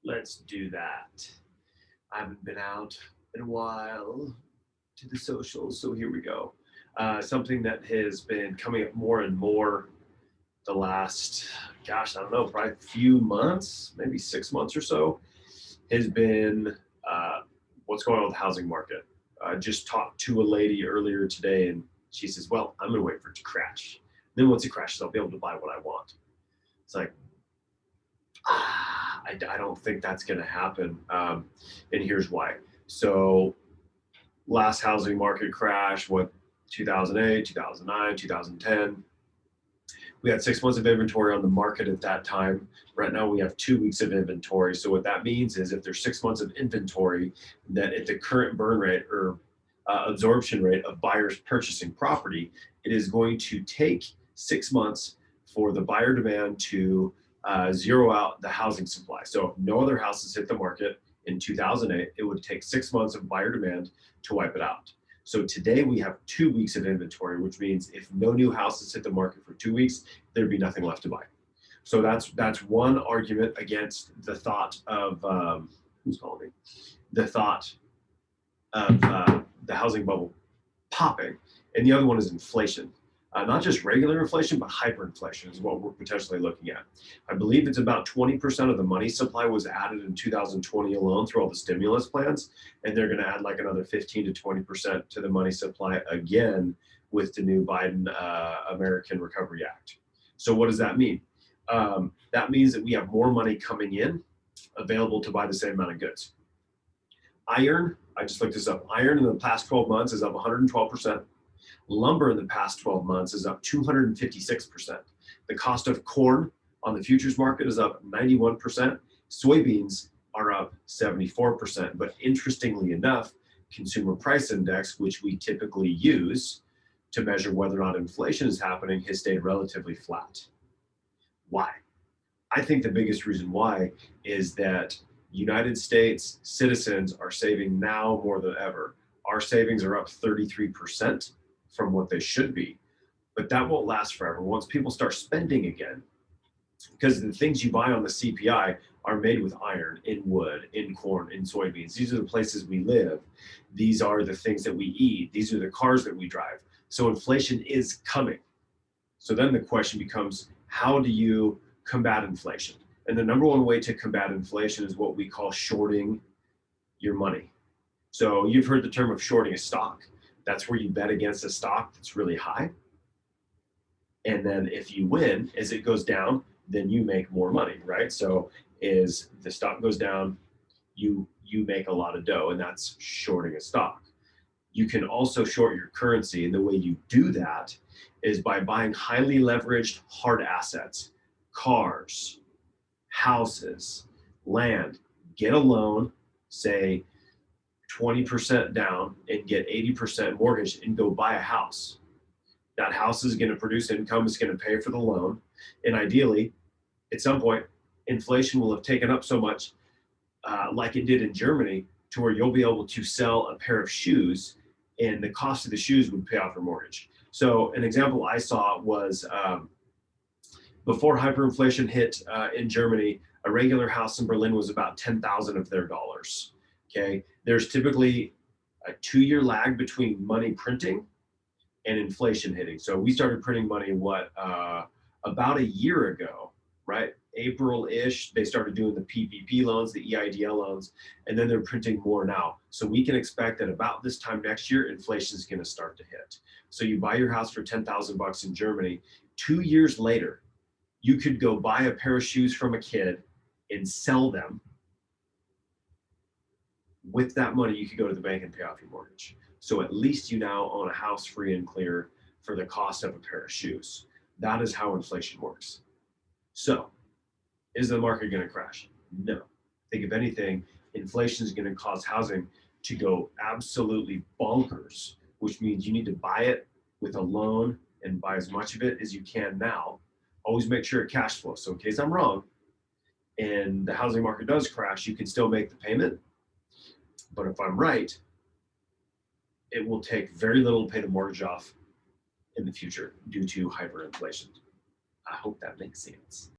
Let's do that. I haven't been out in a while to the socials, so here we go. Something that has been coming up more and more the last, gosh, I don't know, probably a few months, maybe 6 months or so, has been uh, what's going on with the housing market. I just talked to a lady earlier today, and she says, "Well, I'm going to wait for it to crash. Then once it crashes, I'll be able to buy what I want." It's like, I don't think that's going to happen. And here's why. So, last housing market crash, what, 2008, 2009, 2010. We had 6 months of inventory on the market at that time. Right now, we have 2 weeks of inventory. So, what that means is if there's 6 months of inventory, that at the current burn rate or absorption rate of buyers purchasing property, it is going to take 6 months for the buyer demand to zero out the housing supply. So if no other houses hit the market in 2008, it would take 6 months of buyer demand to wipe it out. So today we have 2 weeks of inventory, which means if no new houses hit the market for 2 weeks, there'd be nothing left to buy. So that's one argument against the thought of who's calling me? The thought of the housing bubble popping, and the other one is inflation. Not just regular inflation, but hyperinflation is what we're potentially looking at. I believe it's about 20% of the money supply was added in 2020 alone through all the stimulus plans, and they're going to add like another 15 to 20% to the money supply again with the new Biden American Recovery Act. So what does that mean? That means that we have more money coming in available to buy the same amount of goods. Iron, I just looked this up. Iron in the past 12 months is up 112%. Lumber in the past 12 months is up 256%. The cost of corn on the futures market is up 91%. Soybeans are up 74%. But interestingly enough, consumer price index, which we typically use to measure whether or not inflation is happening, has stayed relatively flat. Why? I think the biggest reason why is that United States citizens are saving now more than ever. Our savings are up 33% from what they should be, but that won't last forever. Once people start spending again, because the things you buy on the CPI are made with iron, in wood, in corn, in soybeans. These are the places we live. These are the things that we eat. These are the cars that we drive. So inflation is coming. So then the question becomes, how do you combat inflation? And the number one way to combat inflation is what we call shorting your money. So you've heard the term of shorting a stock. That's where you bet against a stock that's really high. And then if you win, as it goes down, then you make more money, right? So as the stock goes down, you make a lot of dough, and that's shorting a stock. You can also short your currency, and the way you do that is by buying highly leveraged hard assets, cars, houses, land. Get a loan, say 20% down, and get 80% mortgage and go buy a house. That house is going to produce income, it's going to pay for the loan. And ideally, at some point, inflation will have taken up so much, like it did in Germany, to where you'll be able to sell a pair of shoes and the cost of the shoes would pay off your mortgage. So an example I saw was before hyperinflation hit in Germany, a regular house in Berlin was about 10,000 of their dollars. Okay, there's typically a 2-year lag between money printing and inflation hitting. So we started printing money about a year ago, right? April-ish, they started doing the PPP loans, the EIDL loans, and then they're printing more now. So we can expect that about this time next year, inflation is going to start to hit. So you buy your house for 10,000 bucks in Germany. 2 years later, you could go buy a pair of shoes from a kid and sell them. With that money, you could go to the bank and pay off your mortgage. So at least you now own a house free and clear for the cost of a pair of shoes. That is how inflation works. So, is the market going to crash? No. I think if anything, inflation is going to cause housing to go absolutely bonkers, which means you need to buy it with a loan and buy as much of it as you can now. Always make sure it cash flows. So in case I'm wrong and the housing market does crash, you can still make the payment. But if I'm right, it will take very little to pay the mortgage off in the future due to hyperinflation. I hope that makes sense.